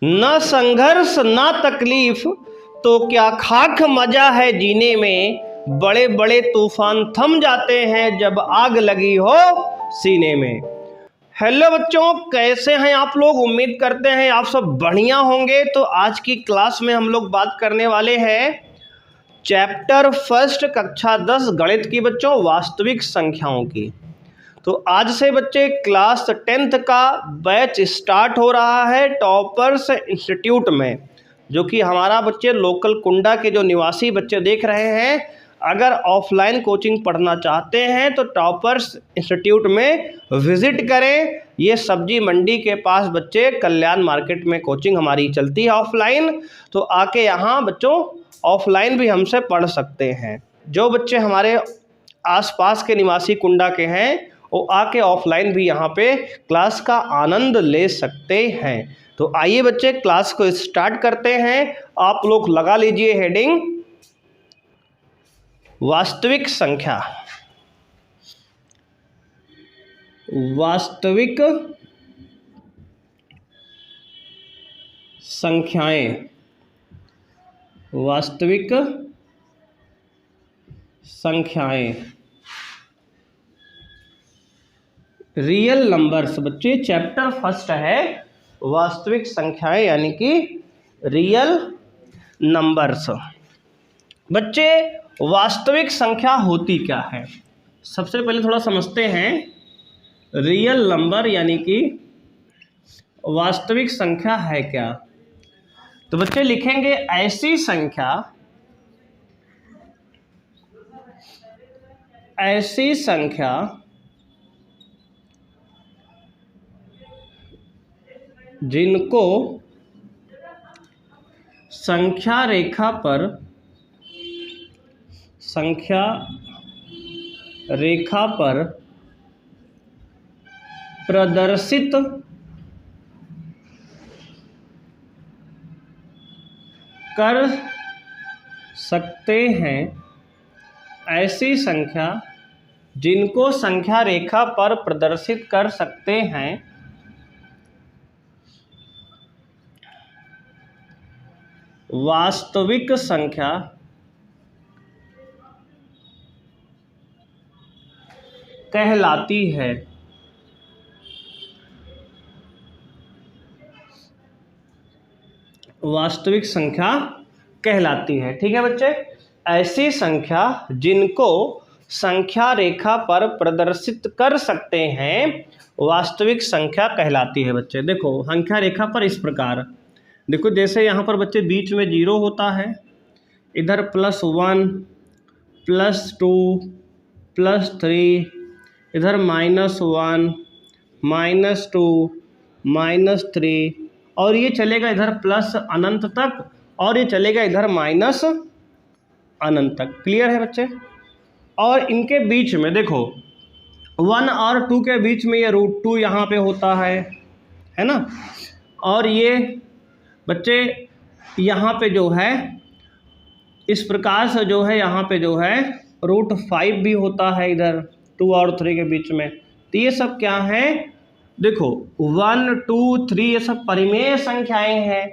न संघर्ष न तकलीफ तो क्या खाक मजा है जीने में, बड़े बड़े तूफान थम जाते हैं जब आग लगी हो सीने में। हेलो बच्चों, कैसे हैं आप लोग? उम्मीद करते हैं आप सब बढ़िया होंगे। तो आज की क्लास में हम लोग बात करने वाले हैं चैप्टर फर्स्ट कक्षा 10 गणित की बच्चों, वास्तविक संख्याओं की। तो आज से बच्चे क्लास 10th का बैच स्टार्ट हो रहा है टॉपर्स इंस्टीट्यूट में, जो कि हमारा बच्चे लोकल कुंडा के जो निवासी बच्चे देख रहे हैं, अगर ऑफलाइन कोचिंग पढ़ना चाहते हैं तो टॉपर्स इंस्टीट्यूट में विजिट करें। ये सब्जी मंडी के पास बच्चे कल्याण मार्केट में कोचिंग हमारी चलती है ऑफलाइन। तो आके यहाँ बच्चों ऑफलाइन भी हमसे पढ़ सकते हैं। जो बच्चे हमारे आसपास के निवासी कुंडा के हैं वो आके ऑफलाइन भी यहाँ पे क्लास का आनंद ले सकते हैं। तो आइए बच्चे क्लास को स्टार्ट करते हैं। आप लोग लगा लीजिए हेडिंग वास्तविक संख्या। वास्तविक संख्याएं, वास्तविक संख्याएं, रियल नंबर्स। बच्चे चैप्टर फर्स्ट है वास्तविक संख्याएं यानी कि रियल नंबर्स। बच्चे वास्तविक संख्या होती क्या है? सबसे पहले थोड़ा समझते हैं रियल नंबर यानी कि वास्तविक संख्या है क्या। तो बच्चे लिखेंगे ऐसी संख्या, ऐसी संख्या जिनको संख्या रेखा पर, संख्या रेखा पर प्रदर्शित कर सकते हैं, ऐसी संख्या जिनको संख्या रेखा पर प्रदर्शित कर सकते हैं वास्तविक संख्या कहलाती है। वास्तविक संख्या कहलाती है। ठीक है बच्चे, ऐसी संख्या जिनको संख्या रेखा पर प्रदर्शित कर सकते हैं वास्तविक संख्या कहलाती है। बच्चे देखो संख्या रेखा पर इस प्रकार देखो, जैसे यहाँ पर बच्चे बीच में 0 होता है, इधर +1 +2 +3, इधर -1 -2 -3, और ये चलेगा इधर प्लस अनंत तक, और ये चलेगा इधर माइनस अनंत तक। क्लियर है बच्चे? और इनके बीच में देखो 1 और 2 के बीच में ये √2 यहाँ पे होता है ना। और ये बच्चे यहाँ पे जो है इस प्रकार से जो है यहाँ पे जो है √5 भी होता है इधर 2 और 3 के बीच में। तो ये सब क्या है? देखो 1 2 3 ये सब परिमेय संख्याएं हैं।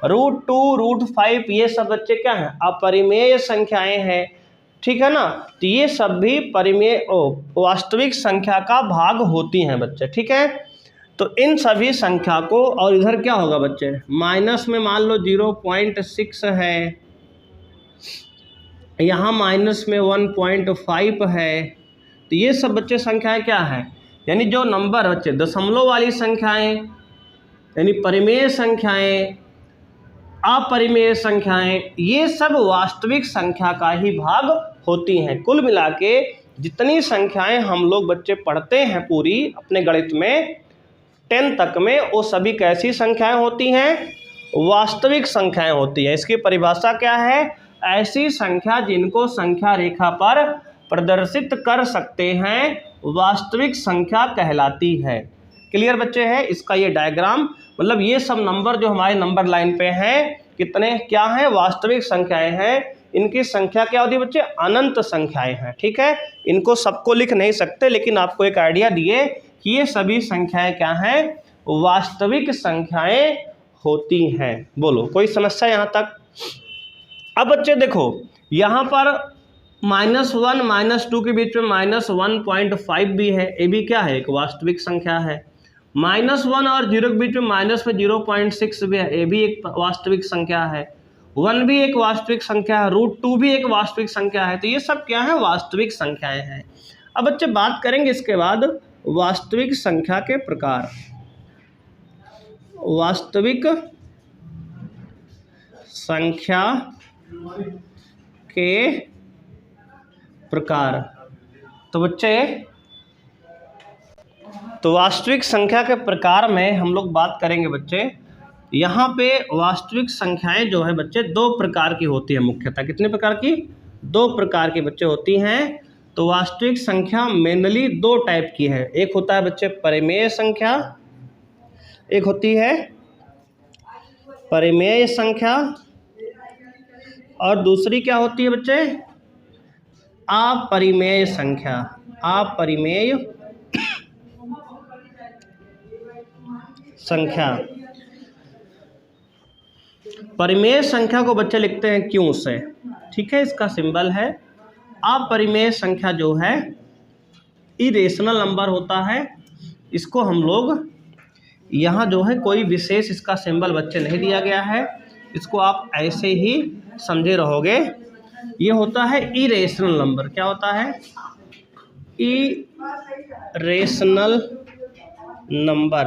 √2 √5 ये सब बच्चे क्या हैं? अपरिमेय संख्याएं हैं। ठीक है ना। तो ये सब भी परिमेय वास्तविक संख्या का भाग होती हैं बच्चे। ठीक है, तो इन सभी संख्या को, और इधर क्या होगा बच्चे माइनस में मान लो 0.6 है, यहाँ माइनस में 1.5 है। तो ये सब बच्चे संख्याएं क्या है? यानी जो नंबर बच्चे दशमलव वाली संख्याएं यानी परिमेय संख्याएं, अपरिमेय संख्याएं, ये सब वास्तविक संख्या का ही भाग होती हैं। कुल मिला के जितनी संख्याएं हम लोग बच्चे पढ़ते हैं पूरी अपने गणित में 10 तक में, वो सभी कैसी संख्याएं होती हैं? वास्तविक संख्याएं होती हैं। इसकी परिभाषा क्या है? ऐसी संख्या जिनको संख्या रेखा पर प्रदर्शित कर सकते हैं वास्तविक संख्या कहलाती है। क्लियर बच्चे है? इसका ये डायग्राम, मतलब ये सब नंबर जो हमारे नंबर लाइन पे हैं कितने क्या हैं? वास्तविक संख्याएं हैं। इनकी संख्या क्या होती है बच्चे? अनंत संख्याएं हैं। ठीक है, इनको सबको लिख नहीं सकते, लेकिन आपको एक आइडिया दिए कि ये सभी संख्याएं क्या हैं? वास्तविक संख्याएं होती हैं। बोलो कोई समस्या यहाँ तक? अब बच्चे देखो यहाँ पर -1 -2 के बीच में -1.5 भी है, ये भी क्या है, एक वास्तविक संख्या है। -1 और 0 के बीच में माइनस में 0.6 भी है, ये भी एक वास्तविक संख्या है। 1 भी एक वास्तविक संख्या है, √2 भी एक वास्तविक संख्या है। तो ये सब क्या है, वास्तविक संख्याएं हैं। अब बच्चे बात करेंगे इसके बाद वास्तविक संख्या के प्रकार। वास्तविक संख्या के प्रकार। तो बच्चे तो वास्तविक संख्या के प्रकार में हम लोग बात करेंगे बच्चे। यहाँ पे वास्तविक संख्याएं जो है बच्चे 2 प्रकार की होती है मुख्यतः। कितने प्रकार की? 2 प्रकार की बच्चे होती हैं। तो वास्तविक संख्या मेनली 2 टाइप की है। एक होता है बच्चे परिमेय संख्या, एक होती है परिमेय संख्या, और दूसरी क्या होती है बच्चे? अपरिमेय संख्या। अपरिमेय संख्या। परिमेय संख्या को बच्चे लिखते हैं क्यों से, ठीक है, इसका सिंबल है। अपरिमेय संख्या जो है इरेशनल नंबर होता है। इसको हम लोग यहाँ जो है कोई विशेष इसका सिंबल बच्चे नहीं दिया गया है, इसको आप ऐसे ही समझे रहोगे। ये होता है इरेशनल नंबर। क्या होता है? इरेशनल नंबर,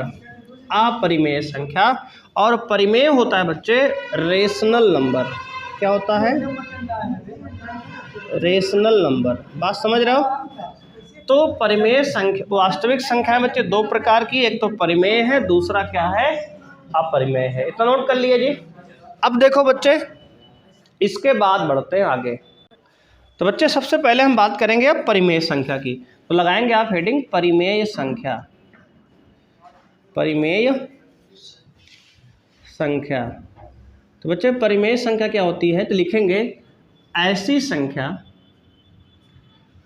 अपरिमेय संख्या। और परिमेय होता है बच्चे रेशनल नंबर। क्या होता है? Rational number. बात समझ रहे हो? तो परिमेय संख्या, वास्तविक संख्या है बच्चे 2 प्रकार की, एक तो परिमेय है, दूसरा क्या है, अपरिमेय है। इतना नोट कर लिए जी। अब देखो बच्चे इसके बाद बढ़ते हैं आगे। तो बच्चे सबसे पहले हम बात करेंगे अब परिमेय संख्या की। तो लगाएंगे आप हेडिंग परिमेय संख्या। परिमेय संख्या। तो बच्चे परिमेय संख्या क्या होती है? तो लिखेंगे ऐसी संख्या,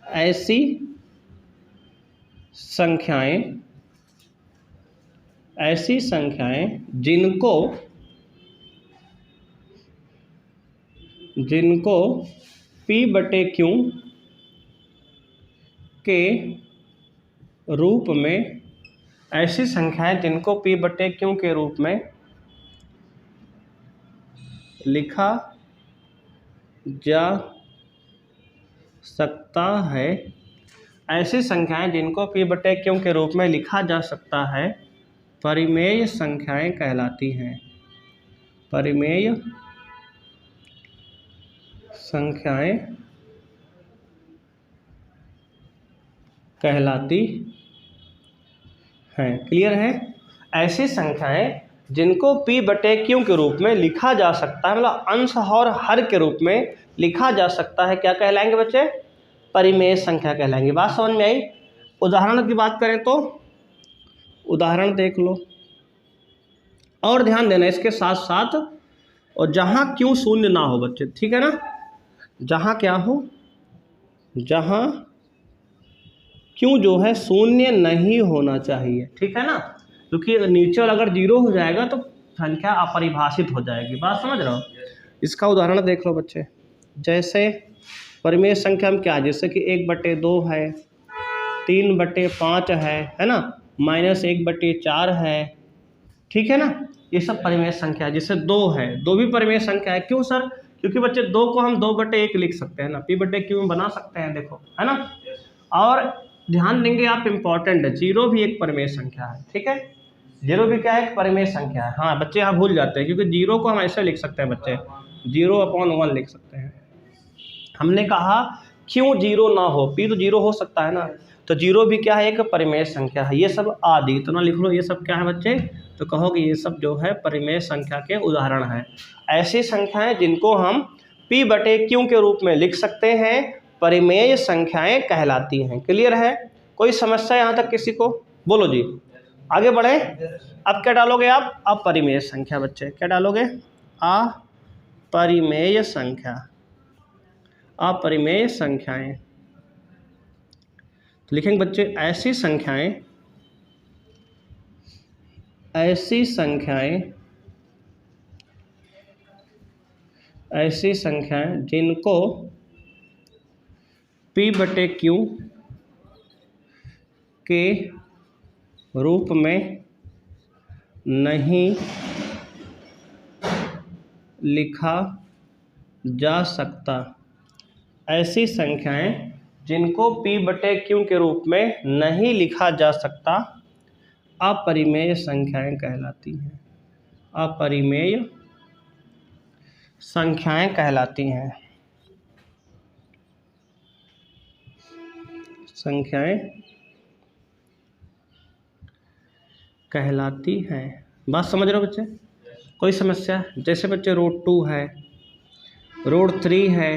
ऐसी संख्याएं, ऐसी संख्याएं जिनको P/Q के रूप में, ऐसी संख्याएं जिनको P/Q के रूप में लिखा जा सकता है। ऐसी संख्याएं जिनको P/Q के रूप में लिखा जा सकता है परिमेय संख्याएं कहलाती हैं। परिमेय संख्याएं कहलाती हैं। क्लियर है? ऐसी संख्याएं जिनको P/Q के रूप में लिखा जा सकता है, मतलब अंश और हर के रूप में लिखा जा सकता है, क्या कहलाएंगे बच्चे? परिमेय संख्या कहलाएंगे। बात समझ में आई? उदाहरण की बात करें तो उदाहरण देख लो और ध्यान देना इसके साथ साथ। और जहाँ Q शून्य ना हो बच्चे, ठीक है ना, जहाँ क्या हो, जहाँ Q जो है शून्य नहीं होना चाहिए, ठीक है ना, क्योंकि नीचे अगर 0 हो जाएगा तो संख्या अपरिभाषित हो जाएगी। बात समझ रहे हो? इसका उदाहरण देख लो बच्चे। जैसे परिमेय संख्या में क्या है, जैसे कि 1/2 है, 3/5 है ना, -1/4 है, ठीक है ना, ये सब परिमेय संख्या है। जैसे 2 है, 2 भी परिमेय संख्या है। क्यों सर? क्योंकि बच्चे 2 को हम 2/1 लिख सकते हैं ना, P/Q में बना सकते हैं, देखो, है ना। और ध्यान देंगे आप, इम्पॉर्टेंट है, 0 भी एक परिमेय संख्या है, ठीक है, 0 भी क्या है, एक परिमेय संख्या है। हाँ बच्चे यहाँ भूल जाते हैं, क्योंकि 0 को हम ऐसे लिख सकते हैं बच्चे, 0/1 लिख सकते हैं। हमने कहा क्यों 0 ना हो, P तो 0 हो सकता है ना, तो 0 भी क्या है, एक परिमेय संख्या है। ये सब आदि तो ना लिख लो, ये सब क्या है बच्चे, तो कहोगे ये सब जो है परिमेय संख्या के उदाहरण हैं। ऐसी संख्याएं जिनको हम P/Q के रूप में लिख सकते हैं परिमेय संख्याएं कहलाती हैं। क्लियर है? कोई समस्या यहाँ तक किसी को? बोलो जी, आगे बढ़े। अब क्या डालोगे आप? अपरिमेय संख्या। बच्चे क्या डालोगे? अपरिमेय संख्या। अपरिमेय संख्याएं तो लिखेंगे बच्चे ऐसी संख्याएं ऐसी संख्याएं जिनको P/Q के रूप में नहीं लिखा जा सकता। ऐसी संख्याएं जिनको P/Q के रूप में नहीं लिखा जा सकता अपरिमेय संख्याएं कहलाती हैं। अपरिमेय संख्याएं कहलाती हैं। संख्याएं कहलाती हैं। बात समझ रहे हो बच्चे? कोई समस्या? जैसे बच्चे √2 है, √3 है,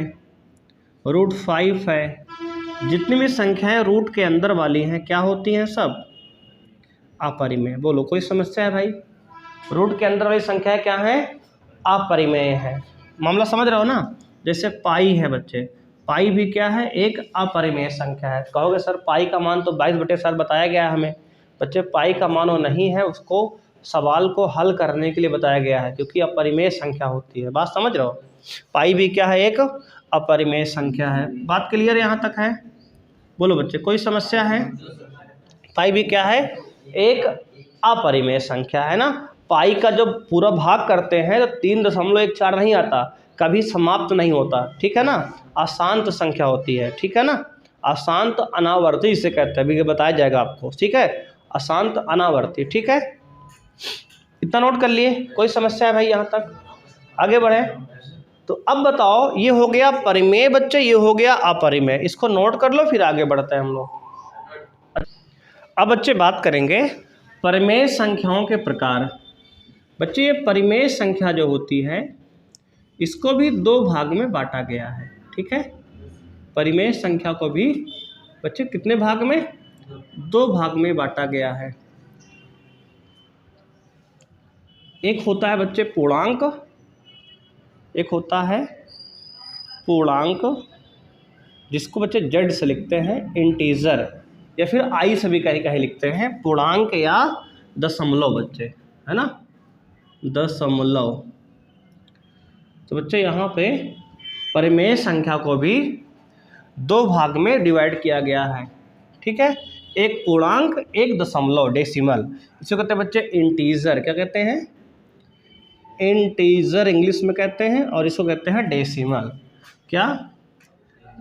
√5 है, जितनी भी संख्याएं रूट के अंदर वाली हैं क्या होती हैं? सब अपरिमेय। बोलो कोई समस्या है भाई? रूट के अंदर वाली संख्याएं क्या है? अपरिमेय है। मामला समझ रहे हो ना? जैसे पाई है बच्चे, पाई भी क्या है? एक अपरिमेय संख्या है। कहोगे सर पाई का मान तो 22/7 बताया गया है हमें। बच्चे पाई का मान वो नहीं है, उसको सवाल को हल करने के लिए बताया गया है, क्योंकि अपरिमेय संख्या होती है। बात समझ रहे हो? पाई भी क्या है? एक अपरिमेय संख्या है। बात क्लियर यहाँ तक है? बोलो बच्चे कोई समस्या है? पाई भी क्या है? एक अपरिमेय संख्या है ना। पाई का जब पूरा भाग करते हैं तो 3.14 नहीं आता, कभी समाप्त नहीं होता, ठीक है ना। अशांत संख्या होती है, ठीक है ना। अशांत अनावर्ती इसे कहते हैं, अभी बताया जाएगा आपको, ठीक है। अशांत अनावर्ती, ठीक है। इतना नोट कर लिए? कोई समस्या है भाई यहाँ तक? आगे बढ़े तो अब बताओ, ये हो गया परिमेय बच्चे, ये हो गया अपरिमेय। इसको नोट कर लो, फिर आगे बढ़ते हैं हम लोग। अब बच्चे बात करेंगे परिमेय संख्याओं के प्रकार। बच्चे ये परिमेय संख्या जो होती है इसको भी 2 भाग में बांटा गया है, ठीक है। परिमेय संख्या को भी बच्चे कितने भाग में? 2 भाग में बांटा गया है। एक होता है बच्चे पूर्णांक, एक होता है पूर्णांक जिसको बच्चे Z से लिखते हैं, इंटीजर, या फिर I से भी कहीं कहीं लिखते हैं, पूर्णांक या दशमलव बच्चे, है ना, दशमलव। तो बच्चे यहाँ पे परिमेय संख्या को भी 2 भाग में डिवाइड किया गया है, ठीक है। एक पूर्णांक, एक दशमलव, डेसिमल। इसको कहते हैं बच्चे इंटीजर। क्या कहते हैं? इंटीजर इंग्लिश में कहते हैं, और इसको कहते हैं डेसिमल। क्या?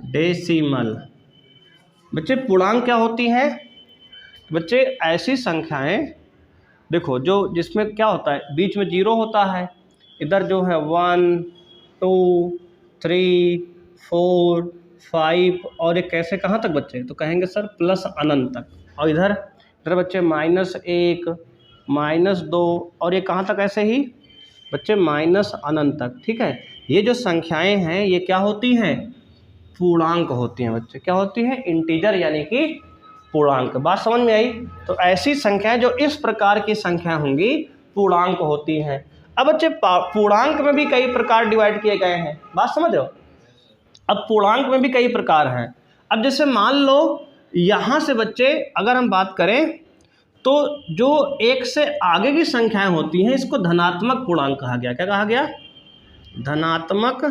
डेसिमल। बच्चे पूर्णांक क्या होती हैं? बच्चे ऐसी संख्याएं देखो जो जिसमें क्या होता है, बीच में 0 होता है, इधर जो है 1 2 3 4 5, और एक कैसे कहाँ तक बच्चे? तो कहेंगे सर प्लस अनंत तक। और इधर बच्चे -1 -2, और ये कहाँ तक? ऐसे ही बच्चे माइनस अनंत तक, ठीक है। ये जो संख्याएं हैं ये क्या होती हैं? पूर्णांक होती हैं बच्चे। क्या होती हैं? इंटीजर यानी कि पूर्णांक। बात समझ में आई? तो ऐसी संख्याएं जो इस प्रकार की संख्या होंगी पूर्णांक होती हैं। अब बच्चे पूर्णांक में भी कई प्रकार डिवाइड किए गए हैं। बात समझ रहे हो? अब पूर्णांक में भी कई प्रकार हैं। अब जैसे मान लो यहाँ से बच्चे अगर हम बात करें तो जो 1 से आगे की संख्याएं होती हैं इसको धनात्मक पूर्णांक कहा गया। क्या कहा गया? धनात्मक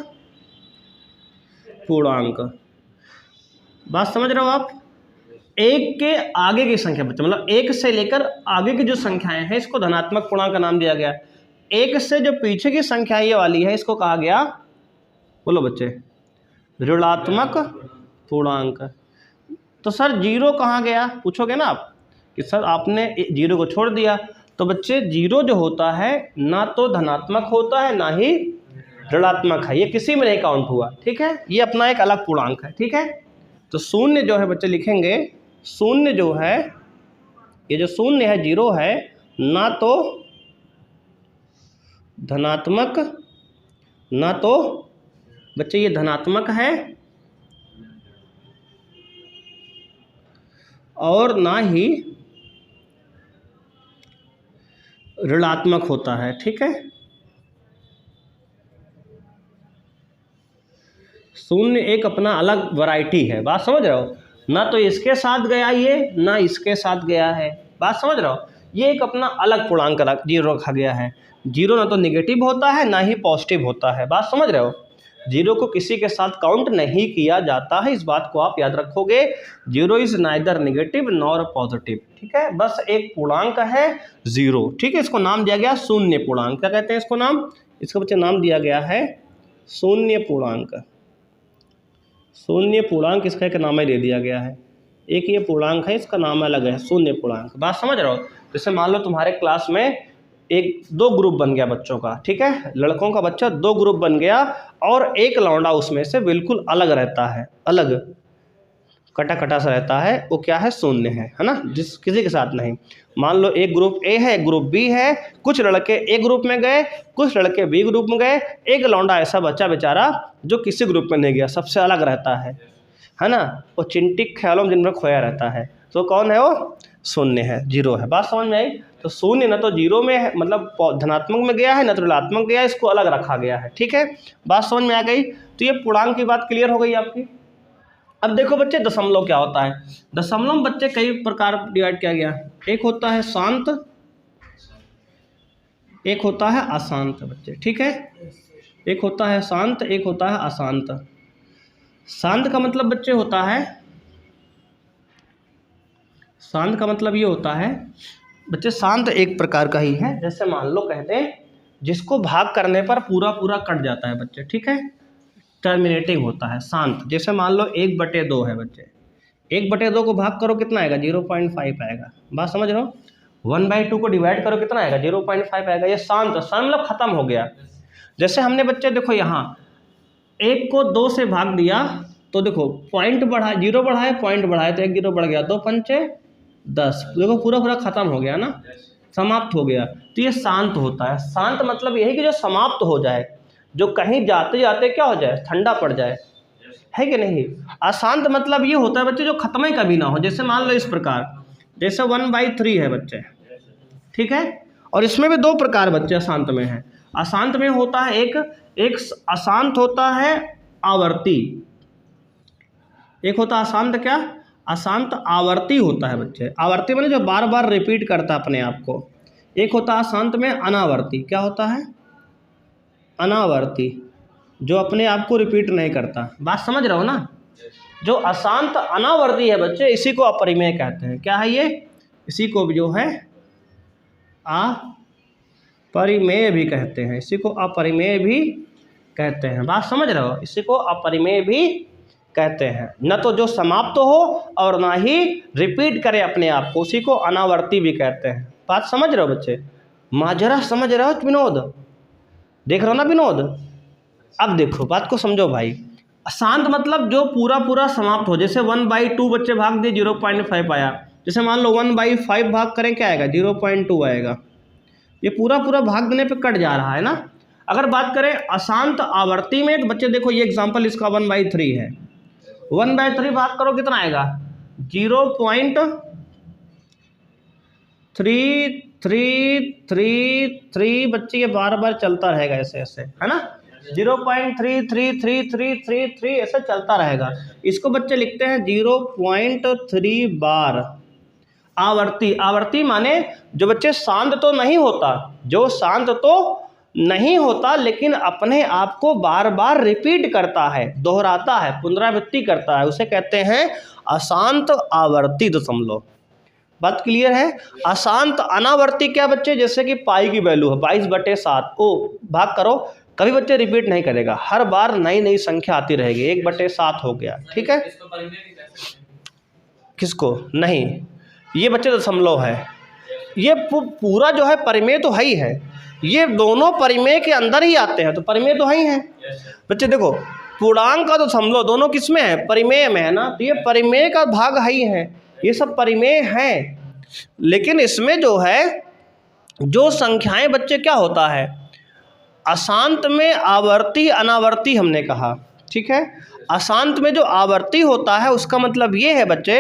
पूर्णांक। बात समझ रहे हो आप? 1 के आगे की संख्या बच्चे, मतलब 1 से लेकर आगे की जो संख्याएं हैं इसको धनात्मक पूर्णांक का नाम दिया गया। 1 से जो पीछे की संख्या ये वाली है इसको कहा गया, बोलो बच्चे, ऋणात्मक पूर्णांक। तो सर 0 कहाँ गया? पूछोगे ना आप कि सर आपने 0 को छोड़ दिया। तो बच्चे 0 जो होता है ना तो धनात्मक होता है ना ही ऋणात्मक है, ये किसी में नहीं काउंट हुआ, ठीक है। ये अपना एक अलग पूर्णांक है, ठीक है। तो शून्य जो है बच्चे लिखेंगे, शून्य जो है, ये जो शून्य है 0 है, ना तो धनात्मक ना तो बच्चे ये धनात्मक है और ना ही ऋणात्मक होता है, ठीक है। शून्य एक अपना अलग वैरायटी है। बात समझ रहे हो? ना तो इसके साथ गया ये, ना इसके साथ गया है। बात समझ रहे हो? ये एक अपना अलग पूर्णांक 0 रखा गया है। 0 ना तो निगेटिव होता है ना ही पॉजिटिव होता है। बात समझ रहे हो? जीरो को किसी के साथ काउंट नहीं किया जाता है, इस बात को आप याद रखोगे। Zero is neither negative nor positive, ठीक है। बस एक पूर्णांक है जीरो, ठीक है। इसको नाम दिया गया शून्य पूर्णांक। क्या कहते हैं इसको नाम? इसका बच्चे नाम दिया गया है शून्य पूर्णांक। शून्य पूर्णांक इसका एक नाम ही दे दिया गया है। एक ये पूर्णांक है, इसका नाम अलग है शून्य पूर्णांक। बात समझ रहे हो? जैसे मान लो तुम्हारे क्लास में दो ग्रुप बन गया बच्चों का, ठीक है। लड़कों का बच्चा दो ग्रुप बन गया और एक लौंडा उसमें से बिल्कुल अलग रहता है, अलग कटा कटा सा रहता है, वो क्या है? शून्य है ना, जिस किसी के साथ नहीं। मान लो एक ग्रुप ए है, एक ग्रुप बी है, कुछ लड़के ए ग्रुप में गए, कुछ लड़के बी ग्रुप में गए। एक लौंडा ऐसा बच्चा बेचारा जो किसी ग्रुप में नहीं गया, सबसे अलग रहता है ना। वो चिंटिक ख्यालों जिनमें खोया रहता है, तो कौन है वो? शून्य है, जीरो है। बात समझ में आई? तो शून्य न तो जीरो में है, मतलब धनात्मक में गया है, न तो ऋणात्मक गया है, इसको अलग रखा गया है, ठीक है। बात समझ में आ गई? तो ये पूर्णांक की बात क्लियर हो गई आपकी। अब देखो बच्चे, दशमलव क्या होता है? दशमलव बच्चे कई प्रकार डिवाइड किया गया। एक होता है शांत, एक होता है अशांत बच्चे, ठीक है। एक होता है शांत, एक होता है अशांत। शांत का मतलब बच्चे होता है, शांत का मतलब ये होता है बच्चे, शांत एक प्रकार का ही है। जैसे मान लो कहते हैं जिसको भाग करने पर पूरा पूरा कट जाता है बच्चे, ठीक है, टर्मिनेटिंग होता है शांत। जैसे मान लो 1/2 है बच्चे, 1/2 को भाग करो कितना आएगा? 0.5 आएगा। बात समझ रहे हो? 1/2 को डिवाइड करो कितना आएगा? 0.5 आएगा। ये शांत, शांत मतलब खत्म हो गया। जैसे हमने बच्चे देखो यहाँ 1 को 2 से भाग दिया, तो देखो पॉइंट बढ़ाए, 0 बढ़ाए, पॉइंट बढ़ाए, तो 1 0 बढ़ गया, 2 पंचे 10, देखो पूरा पूरा खत्म हो गया ना, समाप्त हो गया। तो ये शांत होता है। शांत मतलब यही कि जो समाप्त हो जाए, जो कहीं जाते जाते क्या हो जाए? ठंडा पड़ जाए, है कि नहीं। अशांत मतलब ये होता है बच्चे जो खत्म ही कभी ना हो। जैसे मान लो इस प्रकार, जैसे 1/3 है बच्चे, ठीक है। और इसमें भी 2 प्रकार बच्चे अशांत में हैं। अशांत में होता है एक अशांत होता है आवर्ती, एक होता है अशांत क्या? अशांत आवर्ती होता है बच्चे। आवर्ती माने जो बार बार रिपीट करता है अपने आप को। एक होता है अशांत में अनावर्ती। क्या होता है? अनावर्ती, जो अपने आप को रिपीट नहीं करता। बात समझ रहे हो ना? जो अशांत अनावर्ती है बच्चे, इसी को अपरिमेय कहते हैं। क्या है ये? इसी को जो है अपरिमेय भी कहते हैं, इसी को अपरिमेय भी कहते हैं। बात समझ रहे हो? इसी को अपरिमेय भी कहते हैं। न तो जो समाप्त हो और ना ही रिपीट करे अपने आप को, उसी को अनावर्ती भी कहते हैं। बात समझ रहे हो बच्चे? माजरा समझ रहे हो विनोद? देख रहे हो ना विनोद? अब देखो बात को समझो भाई। अशांत मतलब जो पूरा पूरा समाप्त हो। जैसे 1/2 बच्चे भाग दिए, 0.5 आया। जैसे मान लो 1/5 भाग करें, क्या आएगा? 0.2 आएगा। ये पूरा पूरा भाग देने पे कट जा रहा है ना। अगर बात करें अशांत आवर्ती में, तो बच्चे देखो ये एग्जांपल इसका 1/3 है। 1/3 भाग करो कितना आएगा? 0.3333 बच्चे, ये बार बार चलता रहेगा ऐसे ऐसे, है ना। 0.333333 ऐसे चलता रहेगा। इसको बच्चे लिखते हैं 0.3 बार। आवर्ती, आवर्ती माने जो बच्चे शांत तो नहीं होता, जो शांत तो नहीं होता लेकिन अपने आप को बार बार रिपीट करता है, दोहराता है, पुनरावृत्ति करता है, उसे कहते हैं अशांत आवर्ती दशमलव। बात क्लियर है? अशांत अनावर्ती क्या बच्चे? जैसे कि पाई की वैल्यू है 22/7, ओ भाग करो, कभी बच्चे रिपीट नहीं करेगा, हर बार नई नई संख्या आती रहेगी। 1/7 हो गया, ठीक है। किसको? नहीं, ये बच्चे दशमलव है। ये पूरा जो है परिमेय तो है ही है, ये दोनों परिमेय के अंदर ही आते हैं, तो परिमेय तो है ही है बच्चे। देखो पूर्णांक का दशमलव दोनों किसमें है? परिमेय में है ना। तो ये परिमेय का भाग है ही है, ये सब परिमेय हैं। लेकिन इसमें जो है जो संख्याएं बच्चे क्या होता है? अशांत में आवर्ती अनावर्ती हमने कहा, ठीक है। अशांत में जो आवर्ती होता है उसका मतलब ये है बच्चे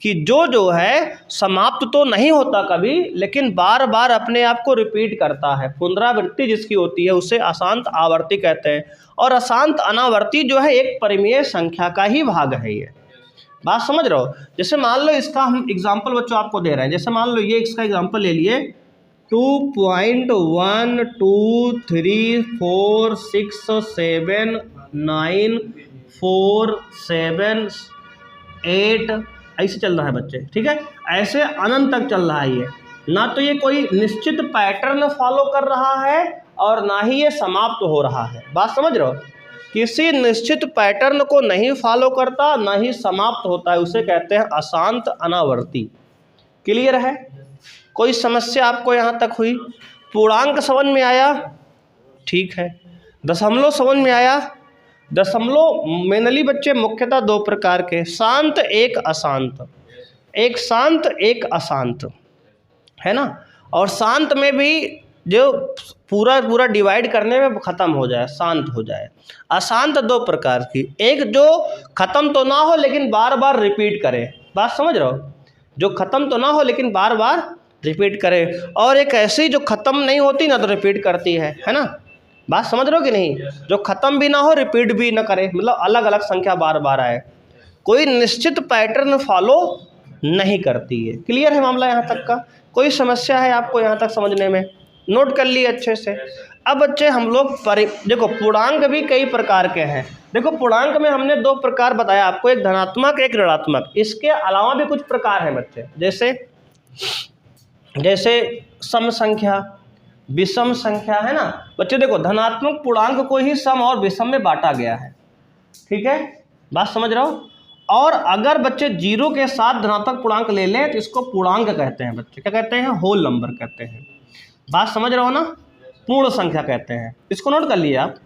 कि जो है समाप्त तो नहीं होता कभी, लेकिन बार बार अपने आप को रिपीट करता है, पुनरावृत्ति जिसकी होती है उसे अशांत आवर्ती कहते हैं। और अशांत अनावर्ती जो है एक परिमेय संख्या का ही भाग है ये। बात समझ रहे हो? जैसे मान लो इसका हम एग्जाम्पल बच्चों आपको दे रहे हैं। जैसे मान लो ये इसका एग्जाम्पल ले लिए 2.12346 7 9 4 7 8 ऐसे चल रहा है बच्चे, ठीक है। ऐसे अनंत तक चल रहा है ये, ना तो ये कोई निश्चित पैटर्न फॉलो कर रहा है और ना ही ये समाप्त हो रहा है। बात समझ रहे हो, किसी निश्चित पैटर्न को नहीं फॉलो करता, ना ही समाप्त होता है, उसे कहते हैं अशांत अनावर्ती। क्लियर है? कोई समस्या आपको यहाँ तक हुई? पूर्णांक समझ में आया? ठीक है। दशमलव समझ में आया? दशमलव मेनली बच्चे मुख्यतः दो प्रकार के, शांत एक अशांत, एक शांत एक अशांत, है ना। और शांत में भी जो पूरा डिवाइड करने में ख़त्म हो जाए, शांत हो जाए। अशांत दो प्रकार की, एक जो ख़त्म तो ना हो लेकिन बार बार रिपीट करे। बात समझ रहे हो, जो ख़त्म तो ना हो लेकिन बार बार रिपीट करे, और एक ऐसी जो ख़त्म नहीं होती ना तो रिपीट करती है ना। बात समझ रहे हो कि नहीं, जो ख़त्म भी ना हो रिपीट भी ना करे, मतलब अलग अलग संख्या बार बार आए, कोई निश्चित पैटर्न फॉलो नहीं करती है। क्लियर है मामला यहाँ तक का? कोई समस्या है आपको यहाँ तक समझने में? नोट कर लिए अच्छे से। अब बच्चे हम लोग देखो पूर्णांक भी कई प्रकार के हैं। देखो पूर्णांक में हमने दो प्रकार बताया आपको, एक धनात्मक एक ऋणात्मक। इसके अलावा भी कुछ प्रकार हैं बच्चे, जैसे सम संख्या, विषम संख्या, है ना बच्चे। देखो धनात्मक पूर्णांक को ही सम और विषम में बांटा गया है, ठीक है। बात समझ रहे हो? और अगर बच्चे जीरो के साथ धनात्मक पूर्णांक ले लें तो इसको पूर्णांक कहते हैं बच्चे। क्या कहते हैं? होल नंबर कहते हैं। बात समझ रहे हो ना? पूर्ण संख्या कहते हैं। इसको नोट कर लिए आप।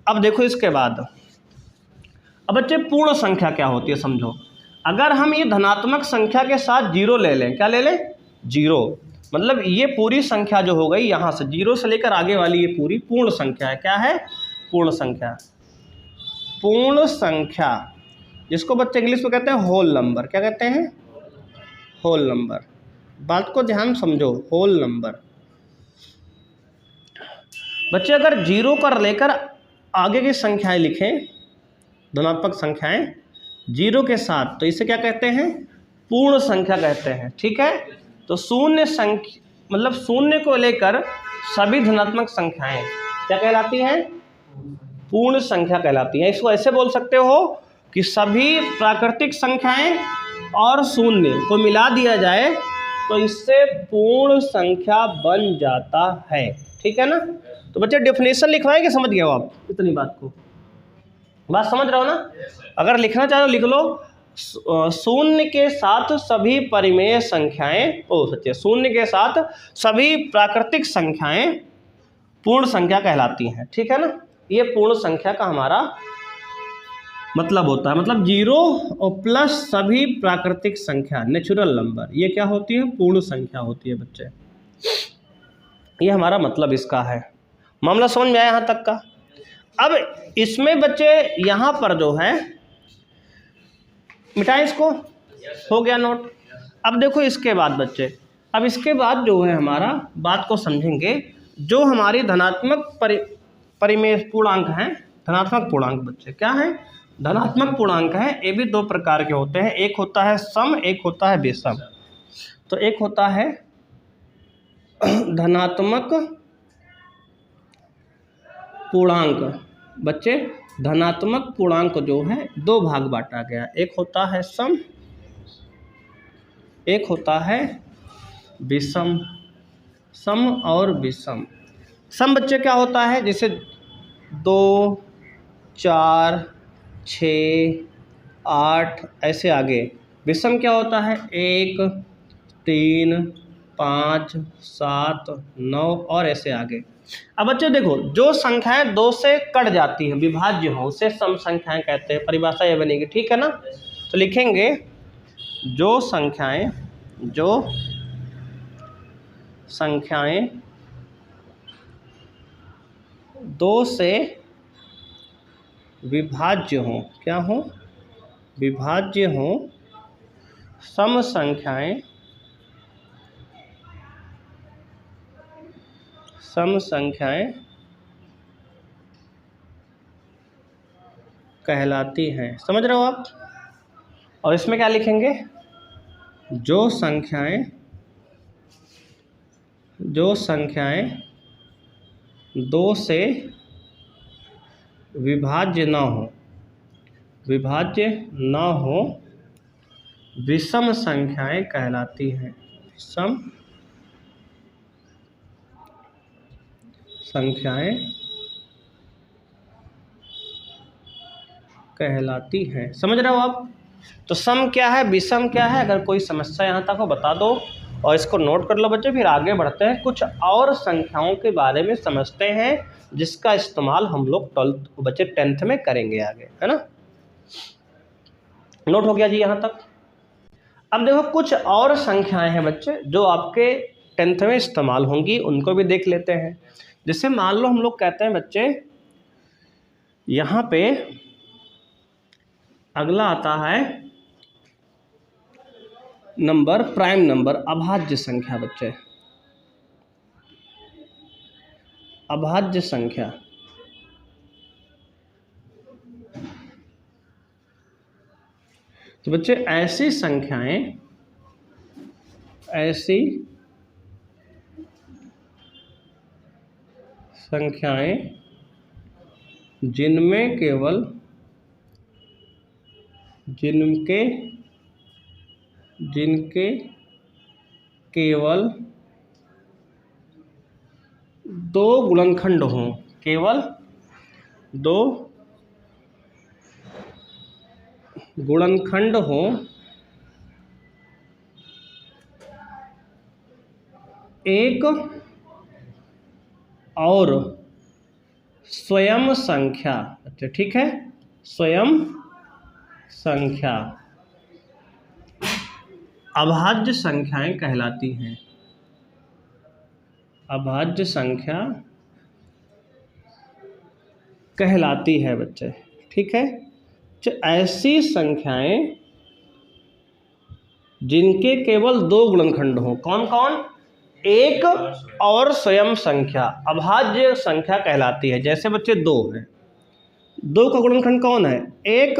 अब देखो इसके बाद, अब बच्चे पूर्ण संख्या क्या होती है समझो। अगर हम ये धनात्मक संख्या के साथ जीरो ले लें, क्या ले लें? जीरो, मतलब ये पूरी संख्या जो हो गई यहाँ से जीरो से लेकर आगे वाली ये पूरी पूर्ण संख्या है। क्या है? पूर्ण संख्या। पूर्ण संख्या जिसको बच्चे इंग्लिश में कहते हैं होल नंबर। क्या कहते हैं? Whole number. बात को ध्यान समझो, होल नंबर। बच्चे अगर जीरो कर लेकर आगे की संख्याएं लिखें, धनात्मक संख्याएं जीरो के साथ, तो इसे क्या कहते हैं? पूर्ण संख्या कहते हैं, ठीक है। तो शून्य संख्या मतलब शून्य को लेकर सभी धनात्मक संख्याएं क्या कहलाती हैं? पूर्ण संख्या कहलाती हैं। इसको ऐसे बोल सकते हो कि सभी प्राकृतिक संख्याएं और शून्य को मिला दिया जाए तो इससे पूर्ण संख्या बन जाता है, ठीक है ना। तो बच्चे डेफिनेशन लिखवाए कि समझ गए हो आप इतनी बात को? बात समझ रहे हो ना? अगर लिखना चाहो लिख लो, शून्य के साथ सभी परिमेय संख्याएं, शून्य के साथ सभी प्राकृतिक संख्याएं पूर्ण संख्या कहलाती हैं, ठीक है ना। ये पूर्ण संख्या का हमारा मतलब होता है, मतलब जीरो और प्लस सभी प्राकृतिक संख्या, नेचुरल नंबर, ये क्या होती है? पूर्ण संख्या होती है बच्चे। ये हमारा मतलब इसका है। मामला समझ में आया यहाँ तक का? अब इसमें बच्चे यहाँ पर जो है, मिटाएं इसको, हो गया नोट। अब देखो इसके बाद बच्चे, अब इसके बाद जो है हमारा बात को समझेंगे, जो हमारी धनात्मक परिमेय पूर्णांक हैं। धनात्मक पूर्णांक बच्चे क्या है? धनात्मक पूर्णांक है, ये भी दो प्रकार के होते हैं, एक होता है सम, एक होता है विषम। तो एक होता है धनात्मक पूर्णांक बच्चे, धनात्मक पूर्णांक जो है दो भाग बांटा गया, एक होता है सम, एक होता है विषम। सम और विषम। सम बच्चे क्या होता है? जैसे 2 4 6 8 ऐसे आगे। विषम क्या होता है? 1 3 5 7 9 और ऐसे आगे। अब बच्चे देखो, जो संख्याएं 2 से कट जाती हैं, विभाज्य हो, उसे सम संख्याएं कहते हैं। परिभाषा ये बनेगी, ठीक है ना। तो लिखेंगे जो संख्याएं 2 से विभाज्य हो, क्या हो? विभाज्य हो, सम संख्याएं कहलाती हैं। समझ रहे हो आप? और इसमें क्या लिखेंगे? जो संख्याएं 2 से विभाज्य न हो, विभाज्य न हो, विषम संख्याएं कहलाती हैं। विषम संख्याएं कहलाती हैं। समझ रहे हो आप? तो सम क्या है, विषम क्या है, अगर कोई समस्या यहाँ तक हो बता दो और इसको नोट कर लो बच्चे। फिर आगे बढ़ते हैं, कुछ और संख्याओं के बारे में समझते हैं जिसका इस्तेमाल हम लोग 10th में करेंगे आगे, है ना। नोट हो गया जी यहाँ तक। अब देखो कुछ और संख्याएं हैं बच्चे जो आपके 10th में इस्तेमाल होंगी, उनको भी देख लेते हैं। जैसे मान लो हम लोग कहते हैं बच्चे, यहाँ पे अगला आता है नंबर, प्राइम नंबर, अभाज्य संख्या बच्चे, अभाज्य संख्या। तो बच्चे ऐसी संख्याएं, ऐसी संख्याएं जिनमें केवल, जिनके केवल 2 गुणनखंड हों, केवल 2 गुणनखंड हों, एक और स्वयं संख्या। अच्छा ठीक है, स्वयं संख्या अभाज्य संख्याएं कहलाती हैं। अभाज्य संख्या कहलाती है बच्चे, ठीक है। ऐसी संख्याएं जिनके केवल 2 गुणनखंड हो, कौन कौन, एक और स्वयं संख्या अभाज्य संख्या कहलाती है। जैसे बच्चे 2 है, 2 का गुणनखंड कौन है, 1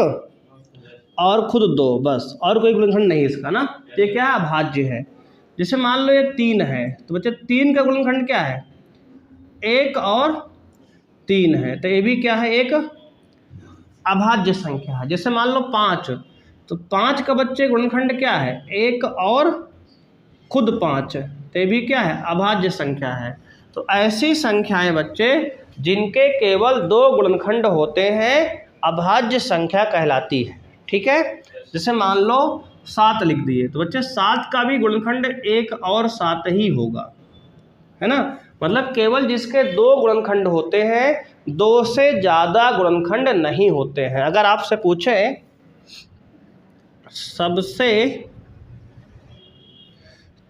और खुद 2, बस, और कोई गुणनखंड नहीं इसका ना, ये क्या है, अभाज्य है। जैसे मान लो ये 3 है, तो बच्चे 3 का गुणनखंड क्या है, 1 और 3 है, तो ये भी क्या है, एक अभाज्य संख्या है। जैसे मान लो 5, तो 5 का बच्चे गुणनखंड क्या है, 1 और खुद 5, तो ये भी क्या है, अभाज्य संख्या है। तो ऐसी संख्याएं बच्चे जिनके केवल 2 गुणनखंड होते हैं अभाज्य संख्या कहलाती है, ठीक है। जैसे मान लो 7 लिख दिए, तो बच्चे 7 का भी गुणनखंड 1 और 7 ही होगा, है ना। मतलब केवल जिसके 2 गुणनखंड होते हैं, 2 से ज़्यादा गुणनखंड नहीं होते हैं। अगर आपसे पूछे सबसे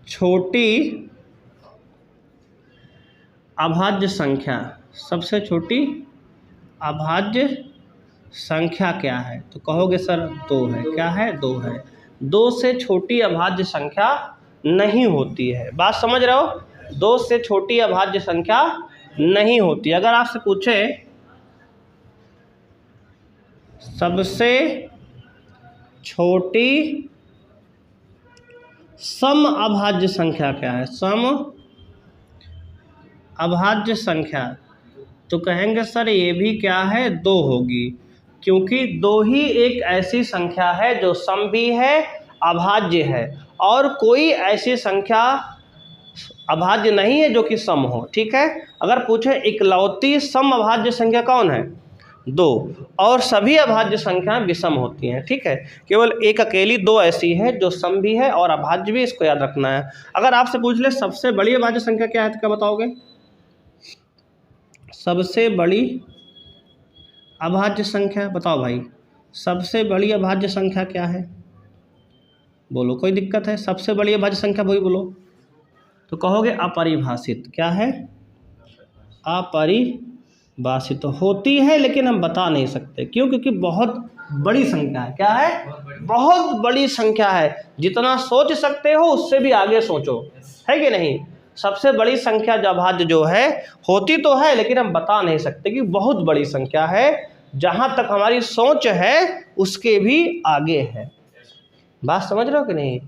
छोटी अभाज्य संख्या, सबसे छोटी अभाज्य संख्या क्या है, तो कहोगे सर 2 है। क्या है, 2 है। 2 से छोटी अभाज्य संख्या नहीं होती है। बात समझ रहे हो, 2 से छोटी अभाज्य संख्या नहीं होती। अगर आपसे पूछे सबसे छोटी सम अभाज्य संख्या क्या है, सम अभाज्य संख्या, तो कहेंगे सर ये भी क्या है, 2 होगी, क्योंकि 2 ही एक ऐसी संख्या है जो सम भी है, अभाज्य है, और कोई ऐसी संख्या अभाज्य नहीं है जो कि सम हो, ठीक है। अगर पूछे इकलौती सम अभाज्य संख्या कौन है, 2, और सभी अभाज्य संख्याएं विषम होती हैं, ठीक है। केवल एक अकेली 2 ऐसी है जो सम भी है और अभाज्य भी, इसको याद रखना है। अगर आपसे पूछ ले सबसे बड़ी अभाज्य संख्या क्या है, तो क्या बताओगे, सबसे बड़ी अभाज्य संख्या बताओ भाई, सबसे बड़ी अभाज्य संख्या क्या है, बोलो, कोई दिक्कत है, सबसे बड़ी अभाज्य संख्या वही बोलो, तो कहोगे अपरिभाषित। क्या है, अपरिभाषित होती है, लेकिन हम बता नहीं सकते, क्यों, क्योंकि बहुत बड़ी संख्या है। क्या है, बहुत बड़ी संख्या है, जितना सोच सकते हो उससे भी आगे सोचो, है कि नहीं। सबसे बड़ी संख्या जो अभाज्य जो है होती तो है, लेकिन हम बता नहीं सकते कि बहुत बड़ी संख्या है, जहाँ तक हमारी सोच है उसके भी आगे है। बात समझ रहे हो कि नहीं।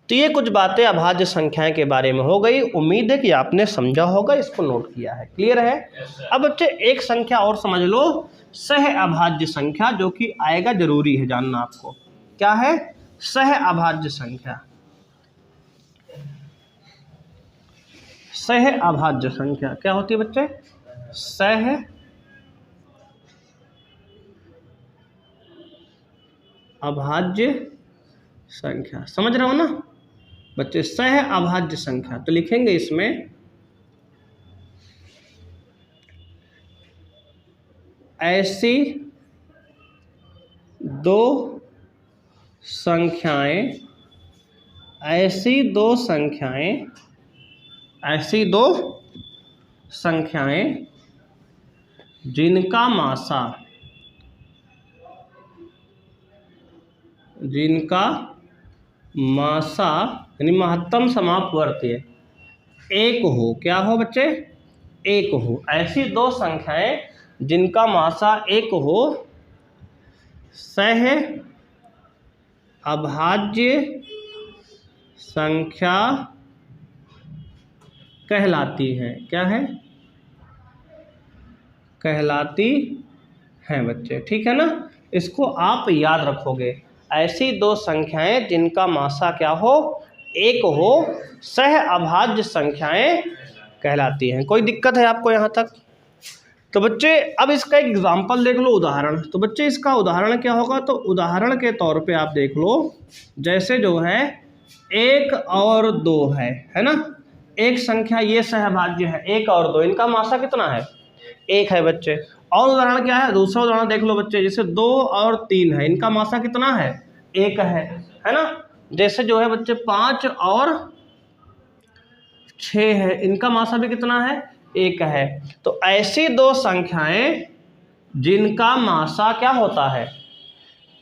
तो ये कुछ बातें अभाज्य संख्याएं के बारे में हो गई। उम्मीद है कि आपने समझा होगा, इसको नोट किया है, क्लियर है। अब बच्चे एक संख्या और समझ लो सह अभाज्य संख्या, जो कि आएगा, जरूरी है जानना आपको। क्या है? सह अभाज्य संख्या। सह अभाज्य संख्या क्या होती है बच्चे? सह अभाज्य संख्या। समझ रहे हो ना बच्चे? सह अभाज्य संख्या। तो लिखेंगे इसमें ऐसी दो संख्याएं, ऐसी दो संख्याएं, ऐसी दो संख्याएं जिनका मासा, जिनका मासा यानी महत्तम समापवर्ती है, एक हो। क्या हो बच्चे? एक हो। ऐसी दो संख्याएं जिनका मासा एक हो, सह अभाज्य संख्या कहलाती है। क्या है? कहलाती हैं बच्चे। ठीक है ना? इसको आप याद रखोगे। ऐसी दो संख्याएं जिनका मासा क्या हो? एक हो, सह अभाज्य संख्याएं कहलाती हैं। कोई दिक्कत है आपको यहाँ तक? तो बच्चे अब इसका एक एग्जाम्पल देख लो, उदाहरण। तो बच्चे इसका उदाहरण क्या होगा? तो उदाहरण के तौर पे आप देख लो, जैसे जो है 1 और 2 है ना? एक संख्या ये सहभाज्य है, 1 और 2, इनका मासा कितना है? 1 है बच्चे। और उदाहरण क्या है? दूसरा उदाहरण देख लो बच्चे, जैसे 2 और 3 है, इनका मासा कितना है? 1 है ना? जैसे जो है बच्चे 5 और 6 है, इनका मासा भी कितना है? 1 है। तो ऐसी दो संख्याएं जिनका मासा क्या होता है?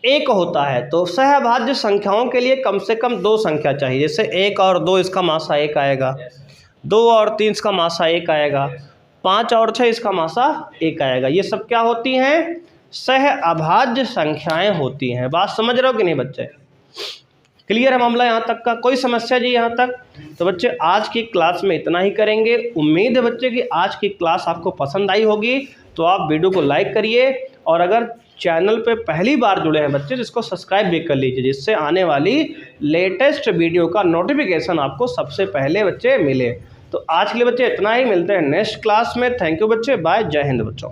1 होता है। तो सहभाज्य संख्याओं के लिए कम से कम 2 संख्या चाहिए। जैसे 1 और 2 इसका मासा 1 आएगा, 2 और 3 इसका मासा 1 आएगा, 5 और 6 इसका मासा 1 आएगा। ये सब क्या होती हैं? सह अभाज्य संख्याएं होती हैं। बात समझ रहे हो कि नहीं बच्चे? क्लियर है मामला यहाँ तक का? कोई समस्या जी यहाँ तक? तो बच्चे आज की क्लास में इतना ही करेंगे। उम्मीद है बच्चे कि आज की क्लास आपको पसंद आई होगी। तो आप वीडियो को लाइक करिए, और अगर चैनल पे पहली बार जुड़े हैं बच्चे तो इसको सब्सक्राइब भी कर लीजिए, जिससे आने वाली लेटेस्ट वीडियो का नोटिफिकेशन आपको सबसे पहले बच्चे मिले। तो आज के लिए बच्चे इतना ही, मिलते हैं नेक्स्ट क्लास में। थैंक यू बच्चे, बाय, जय हिंद बच्चों।